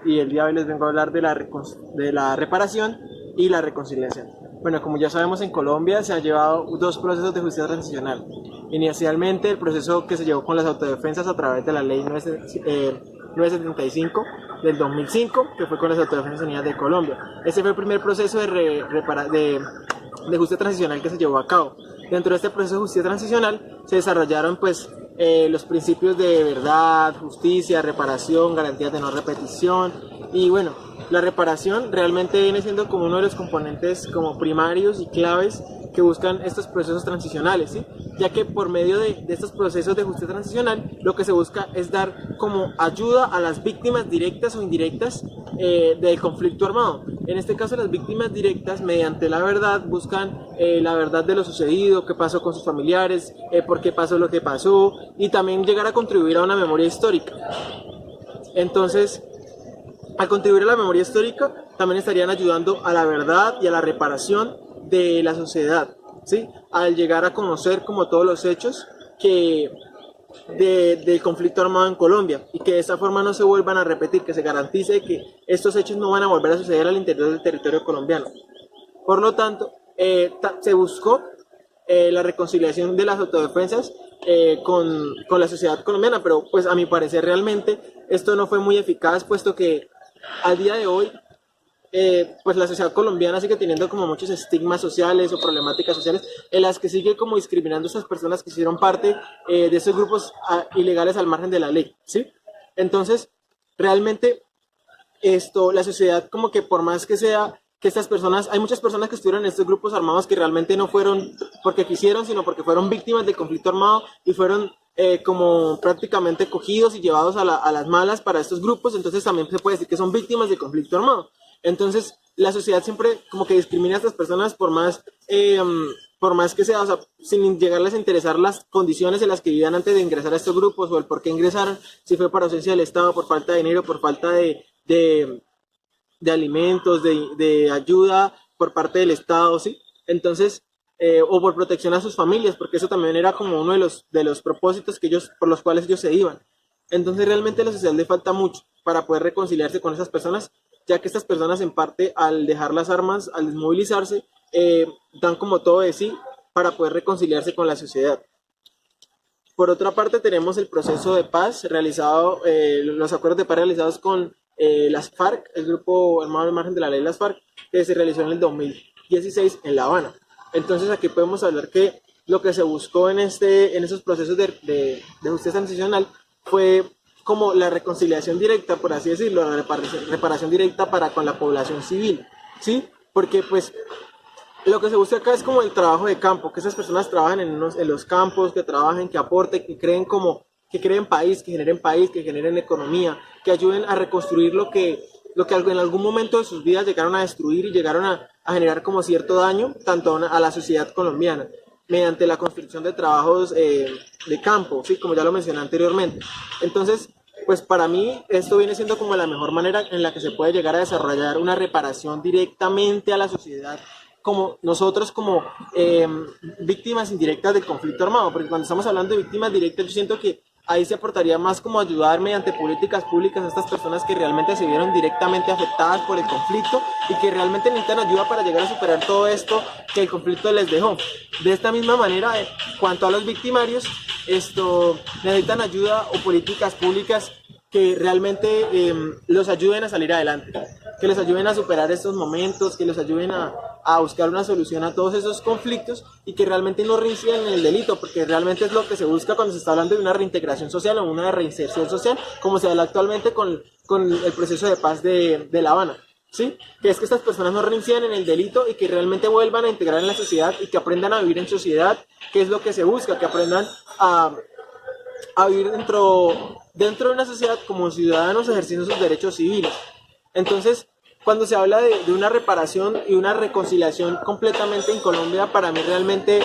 Y el día de hoy les vengo a hablar de de la reparación y la reconciliación. Bueno, como ya sabemos, en Colombia se han llevado dos procesos de justicia transicional. Inicialmente, el proceso que se llevó con las autodefensas a través de la ley 975 del 2005, que fue con las autodefensas unidas de Colombia. Ese fue el primer proceso de justicia transicional que se llevó a cabo. Dentro de este proceso de justicia transicional se desarrollaron los principios de verdad, justicia, reparación, garantías de no repetición. Y bueno, la reparación realmente viene siendo como uno de los componentes como primarios y claves que buscan estos procesos transicionales, ¿sí? Ya que por medio de estos procesos de justicia transicional lo que se busca es dar como ayuda a las víctimas directas o indirectas del conflicto armado. En este caso, las víctimas directas, mediante la verdad, buscan la verdad de lo sucedido, qué pasó con sus familiares, por qué pasó lo que pasó, y también llegar a contribuir a una memoria histórica. Entonces, al contribuir a la memoria histórica, también estarían ayudando a la verdad y a la reparación de la sociedad, ¿sí? Al llegar a conocer como todos los hechos del conflicto armado en Colombia, y que de esta forma no se vuelvan a repetir, que se garantice que estos hechos no van a volver a suceder al interior del territorio colombiano. Por lo tanto, se buscó la reconciliación de las autodefensas con la sociedad colombiana, pero pues a mi parecer realmente esto no fue muy eficaz, puesto que al día de hoy pues la sociedad colombiana sigue teniendo como muchos estigmas sociales o problemáticas sociales en las que sigue como discriminando a esas personas que hicieron parte de esos grupos ilegales al margen de la ley, ¿sí? Entonces, realmente la sociedad como que por más que sea que estas personas, hay muchas personas que estuvieron en estos grupos armados que realmente no fueron porque quisieron, sino porque fueron víctimas del conflicto armado y fueron como prácticamente cogidos y llevados a las malas para estos grupos. Entonces también se puede decir que son víctimas del conflicto armado. Entonces la sociedad siempre como que discrimina a estas personas por más que sea, o sea, sin llegarles a interesar las condiciones en las que vivían antes de ingresar a estos grupos o el por qué ingresaron, si fue por ausencia del Estado, por falta de dinero, por falta de alimentos, de ayuda por parte del Estado, ¿sí? Entonces, o por protección a sus familias, porque eso también era como uno de los propósitos por los cuales ellos se iban. Entonces, realmente a la sociedad le falta mucho para poder reconciliarse con esas personas, ya que estas personas en parte al dejar las armas, al desmovilizarse, dan como todo de sí para poder reconciliarse con la sociedad. Por otra parte, tenemos el proceso de paz realizado, los acuerdos de paz realizados con las FARC, el grupo armado al margen de la ley, las FARC, que se realizó en el 2016 en La Habana. Entonces aquí podemos hablar que lo que se buscó en esos procesos de justicia transicional fue como la reconciliación directa, por así decirlo, la reparación directa para con la población civil, ¿sí? Porque pues lo que se busca acá es como el trabajo de campo, que esas personas trabajen en los campos, que trabajen, que aporten, que creen país, que generen economía, que ayuden a reconstruir lo que en algún momento de sus vidas llegaron a destruir y llegaron a generar como cierto daño, tanto a la sociedad colombiana, mediante la construcción de trabajos de campo, ¿sí? Como ya lo mencioné anteriormente. Entonces, pues para mí esto viene siendo como la mejor manera en la que se puede llegar a desarrollar una reparación directamente a la sociedad, como nosotros como víctimas indirectas del conflicto armado, porque cuando estamos hablando de víctimas directas yo siento que ahí se aportaría más como ayudar mediante políticas públicas a estas personas que realmente se vieron directamente afectadas por el conflicto y que realmente necesitan ayuda para llegar a superar todo esto que el conflicto les dejó. De esta misma manera, cuanto a los victimarios, necesitan ayuda o políticas públicas que realmente los ayuden a salir adelante, que les ayuden a superar estos momentos, que les ayuden a buscar una solución a todos esos conflictos y que realmente no reincidan en el delito, porque realmente es lo que se busca cuando se está hablando de una reintegración social o una reinserción social, como se habla actualmente con el proceso de paz de La Habana, ¿sí? Que es que estas personas no reincidan en el delito y que realmente vuelvan a integrar en la sociedad y que aprendan a vivir en sociedad, que es lo que se busca, que aprendan a vivir dentro de una sociedad como ciudadanos ejerciendo sus derechos civiles. Entonces, cuando se habla de una reparación y una reconciliación completamente en Colombia, para mí realmente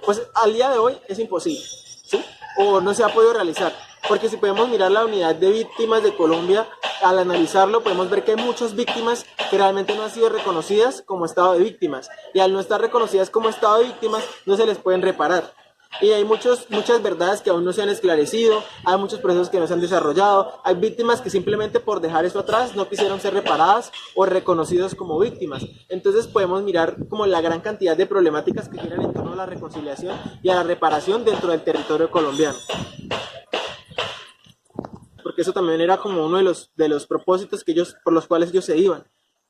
pues al día de hoy es imposible, ¿sí? O no se ha podido realizar, porque si podemos mirar la unidad de víctimas de Colombia, al analizarlo podemos ver que hay muchas víctimas que realmente no han sido reconocidas como estado de víctimas, y al no estar reconocidas como estado de víctimas no se les pueden reparar. Y hay muchas verdades que aún no se han esclarecido, hay muchos procesos que no se han desarrollado, hay víctimas que simplemente por dejar eso atrás no quisieron ser reparadas o reconocidos como víctimas. Entonces podemos mirar como la gran cantidad de problemáticas que giran en torno a la reconciliación y a la reparación dentro del territorio colombiano. Porque eso también era como uno de los propósitos que por los cuales ellos se iban.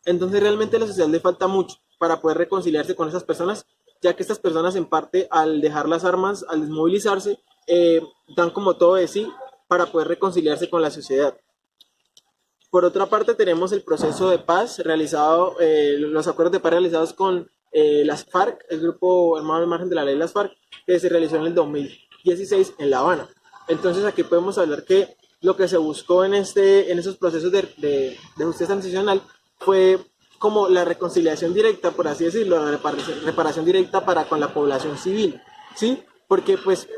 Entonces realmente a la sociedad le falta mucho para poder reconciliarse con esas personas, ya que estas personas en parte al dejar las armas, al desmovilizarse, dan como todo de sí para poder reconciliarse con la sociedad. Por otra parte tenemos el proceso de paz realizado, los acuerdos de paz realizados con las FARC, el grupo armado al margen de la ley las FARC, que se realizó en el 2016 en La Habana. Entonces aquí podemos hablar que lo que se buscó en esos procesos de justicia transicional fue como la reconciliación directa, por así decirlo, la reparación directa para con la población civil, ¿sí? Porque pues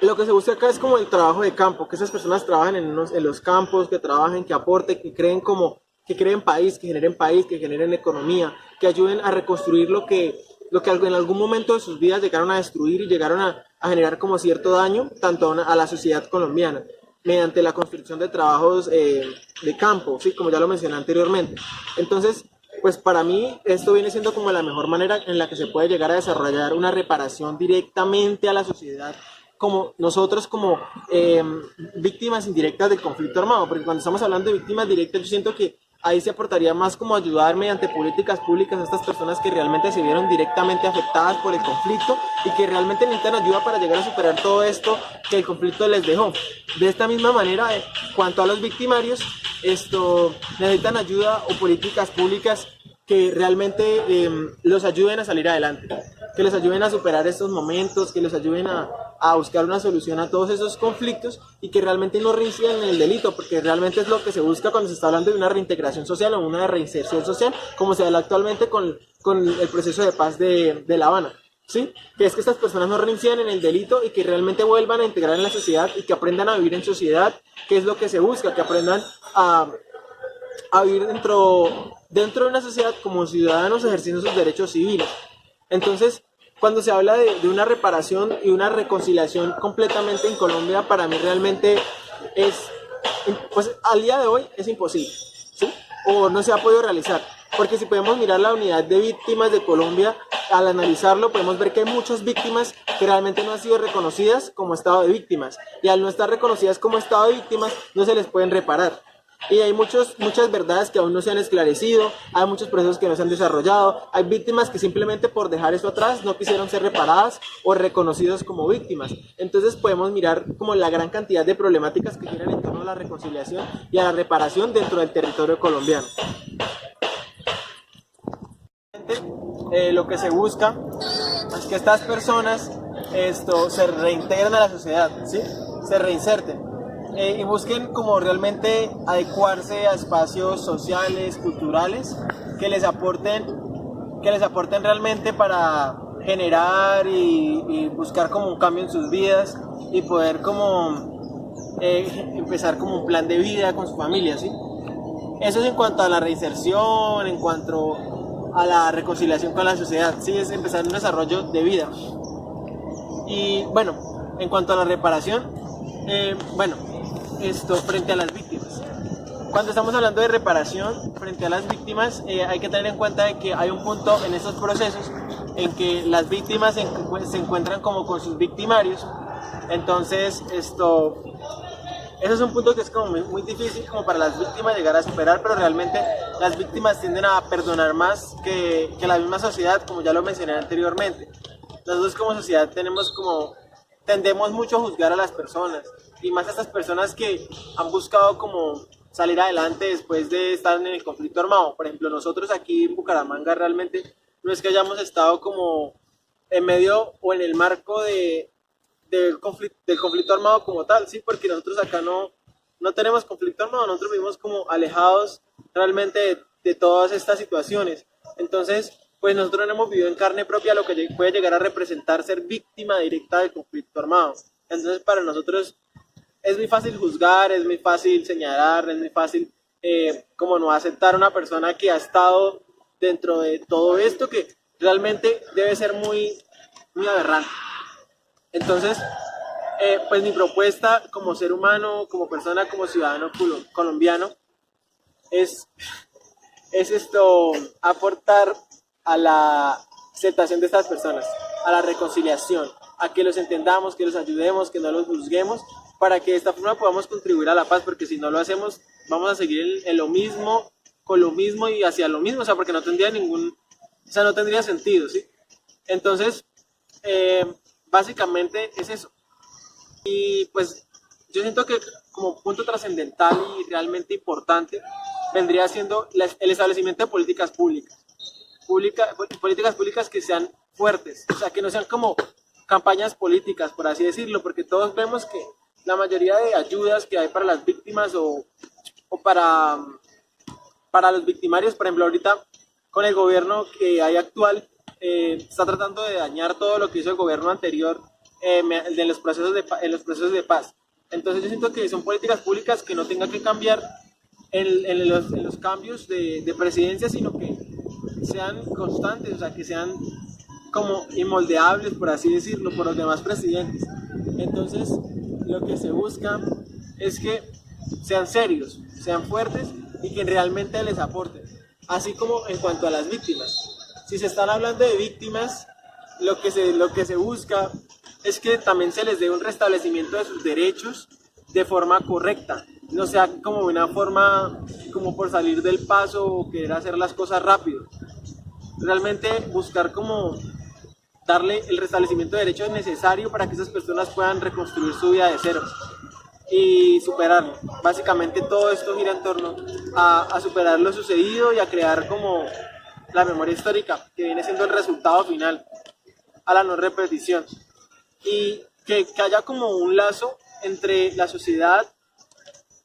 lo que se busca acá es como el trabajo de campo, que esas personas trabajen en los campos, que trabajen, que aporten, que creen país, que generen economía, que ayuden a reconstruir lo que en algún momento de sus vidas llegaron a destruir y llegaron a generar como cierto daño, tanto a la sociedad colombiana, mediante la construcción de trabajos de campo, ¿sí? Como ya lo mencioné anteriormente. Entonces, pues para mí esto viene siendo como la mejor manera en la que se puede llegar a desarrollar una reparación directamente a la sociedad, como nosotros como víctimas indirectas del conflicto armado, porque cuando estamos hablando de víctimas directas yo siento que ahí se aportaría más como ayudar mediante políticas públicas a estas personas que realmente se vieron directamente afectadas por el conflicto y que realmente necesitan ayuda para llegar a superar todo esto que el conflicto les dejó. De esta misma manera, cuanto a los victimarios, necesitan ayuda o políticas públicas que realmente los ayuden a salir adelante, que les ayuden a superar estos momentos, que les ayuden a buscar una solución a todos esos conflictos y que realmente no reincidan en el delito, porque realmente es lo que se busca cuando se está hablando de una reintegración social o una reinserción social, como se habla actualmente con el proceso de paz de La Habana, ¿sí? Que es que estas personas no reincidan en el delito y que realmente vuelvan a integrar en la sociedad y que aprendan a vivir en sociedad, que es lo que se busca, que aprendan a vivir dentro de una sociedad como ciudadanos ejerciendo sus derechos civiles. Entonces, cuando se habla de una reparación y una reconciliación completamente en Colombia, para mí realmente pues al día de hoy es imposible, ¿sí? O no se ha podido realizar. Porque si podemos mirar la unidad de víctimas de Colombia, al analizarlo podemos ver que hay muchas víctimas que realmente no han sido reconocidas como estado de víctimas. Y al no estar reconocidas como estado de víctimas, no se les pueden reparar. Y hay muchas verdades que aún no se han esclarecido, hay muchos procesos que no se han desarrollado, hay víctimas que simplemente por dejar eso atrás no quisieron ser reparadas o reconocidos como víctimas. Entonces podemos mirar como la gran cantidad de problemáticas que giran en torno a la reconciliación y a la reparación dentro del territorio colombiano. Lo que se busca es que estas personas se reintegren a la sociedad, ¿sí? Se reinserten. Y busquen como realmente adecuarse a espacios sociales, culturales, que les aporten realmente para generar y buscar como un cambio en sus vidas y poder como empezar como un plan de vida con su familia, ¿sí? Eso es en cuanto a la reinserción, en cuanto a la reconciliación con la sociedad, ¿sí? Es empezar un desarrollo de vida. Y bueno, en cuanto a la reparación, frente a las víctimas. Cuando estamos hablando de reparación frente a las víctimas, hay que tener en cuenta de que hay un punto en estos procesos en que las víctimas se encuentran como con sus victimarios. Entonces, eso es un punto que es como muy difícil como para las víctimas llegar a superar, pero realmente las víctimas tienden a perdonar más que la misma sociedad, como ya lo mencioné anteriormente. Nosotros como sociedad tendemos mucho a juzgar a las personas, y más a estas personas que han buscado como salir adelante después de estar en el conflicto armado. Por ejemplo, nosotros aquí en Bucaramanga realmente no es que hayamos estado como en medio o en el marco del conflicto armado como tal, ¿sí? Porque nosotros acá no tenemos conflicto armado, nosotros vivimos como alejados realmente de todas estas situaciones. Entonces, pues nosotros no hemos vivido en carne propia lo que puede llegar a representar ser víctima directa del conflicto armado. Entonces, para nosotros es muy fácil juzgar, es muy fácil señalar, es muy fácil como no aceptar a una persona que ha estado dentro de todo esto, que realmente debe ser muy, muy aberrante. Entonces, pues mi propuesta como ser humano, como persona, como ciudadano colombiano, es, es esto, aportar a la aceptación de estas personas, a la reconciliación, a que los entendamos, que los ayudemos, que no los juzguemos, para que de esta forma podamos contribuir a la paz, porque si no lo hacemos, vamos a seguir en lo mismo, con lo mismo y hacia lo mismo, o sea, porque no tendría no tendría sentido, ¿sí? Entonces, básicamente es eso. Y pues yo siento que como punto trascendental y realmente importante vendría siendo el establecimiento de políticas públicas. Políticas públicas que sean fuertes, o sea, que no sean como campañas políticas, por así decirlo, porque todos vemos que la mayoría de ayudas que hay para las víctimas o para los victimarios, por ejemplo, ahorita con el gobierno que hay actual, está tratando de dañar todo lo que hizo el gobierno anterior en los procesos de paz. Entonces yo siento que son políticas públicas que no tengan que cambiar en los cambios de presidencia, sino que sean constantes, o sea, que sean como inmoldeables, por así decirlo, por los demás presidentes. Entonces, lo que se busca es que sean serios, sean fuertes y que realmente les aporten. Así como en cuanto a las víctimas. Si se están hablando de víctimas, lo que se busca es que también se les dé un restablecimiento de sus derechos de forma correcta. No sea como una forma como por salir del paso o querer hacer las cosas rápido. Realmente buscar como darle el restablecimiento de derechos necesario para que esas personas puedan reconstruir su vida de cero y superarlo. Básicamente todo esto gira en torno a superar lo sucedido y a crear como la memoria histórica, que viene siendo el resultado final, a la no repetición. Y que haya como un lazo entre la sociedad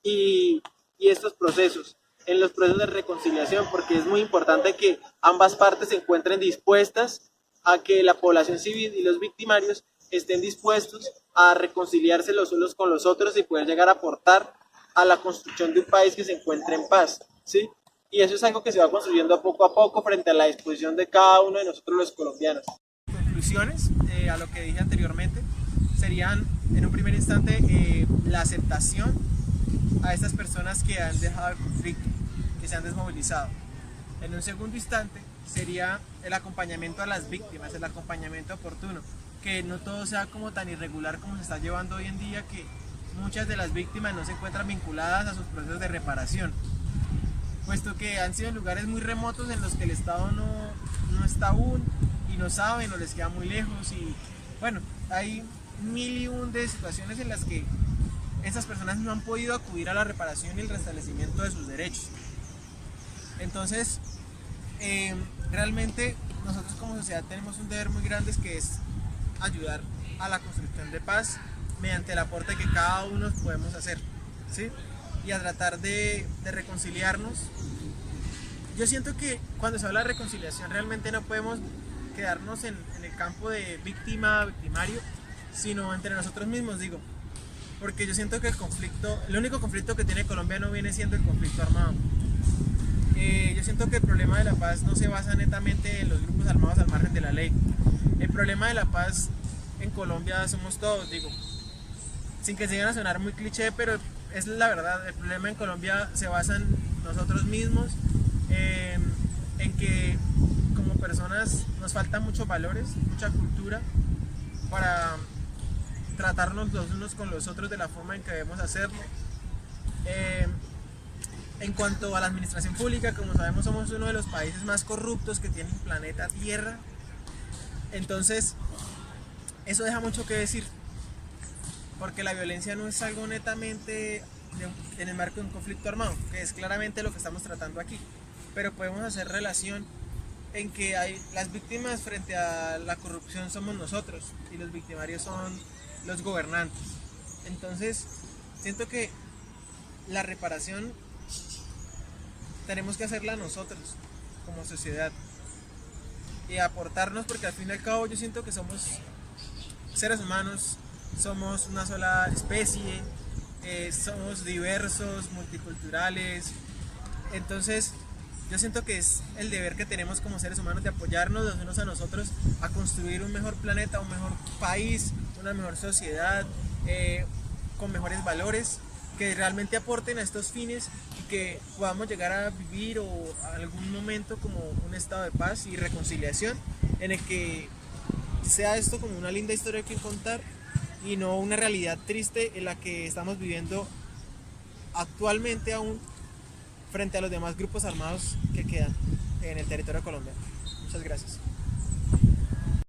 y estos procesos, en los procesos de reconciliación, porque es muy importante que ambas partes se encuentren dispuestas a que la población civil y los victimarios estén dispuestos a reconciliarse los unos con los otros y poder llegar a aportar a la construcción de un país que se encuentre en paz, ¿sí? Y eso es algo que se va construyendo poco a poco frente a la disposición de cada uno de nosotros los colombianos. Conclusiones a lo que dije anteriormente serían, en un primer instante, la aceptación a estas personas que han dejado el conflicto, que se han desmovilizado. En un segundo instante sería el acompañamiento a las víctimas, el acompañamiento oportuno, que no todo sea como tan irregular como se está llevando hoy en día, que muchas de las víctimas no se encuentran vinculadas a sus procesos de reparación, puesto que han sido lugares muy remotos en los que el Estado no está aún y no saben o les queda muy lejos, y bueno, hay mil y un de situaciones en las que esas personas no han podido acudir a la reparación y el restablecimiento de sus derechos. Entonces, realmente nosotros como sociedad tenemos un deber muy grande, que es ayudar a la construcción de paz mediante el aporte que cada uno podemos hacer, ¿sí? Y a tratar de reconciliarnos. Yo siento que cuando se habla de reconciliación realmente no podemos quedarnos en el campo de víctima, victimario, sino entre nosotros mismos, digo, porque yo siento que el único conflicto que tiene Colombia no viene siendo el conflicto armado. Yo siento que el problema de la paz no se basa netamente en los grupos armados al margen de la ley. El problema de la paz en Colombia somos todos, digo, sin que se vayan a sonar muy cliché, pero es la verdad. El problema en Colombia se basa en nosotros mismos, en que como personas nos faltan muchos valores, mucha cultura para tratarnos los unos con los otros de la forma en que debemos hacerlo. En cuanto a la administración pública, como sabemos, somos uno de los países más corruptos que tiene el planeta Tierra. Entonces, eso deja mucho que decir, porque la violencia no es algo netamente en el marco de un conflicto armado, que es claramente lo que estamos tratando aquí, pero podemos hacer relación en que las víctimas frente a la corrupción somos nosotros y los victimarios son los gobernantes. Entonces, siento que la reparación tenemos que hacerla nosotros como sociedad y aportarnos, porque al fin y al cabo yo siento que somos seres humanos, somos una sola especie, somos diversos, multiculturales. Entonces yo siento que es el deber que tenemos como seres humanos de apoyarnos los unos a nosotros a construir un mejor planeta, un mejor país, una mejor sociedad, con mejores valores, que realmente aporten a estos fines y que podamos llegar a vivir o a algún momento como un estado de paz y reconciliación en el que sea esto como una linda historia que contar y no una realidad triste en la que estamos viviendo actualmente aún frente a los demás grupos armados que quedan en el territorio colombiano. Muchas gracias.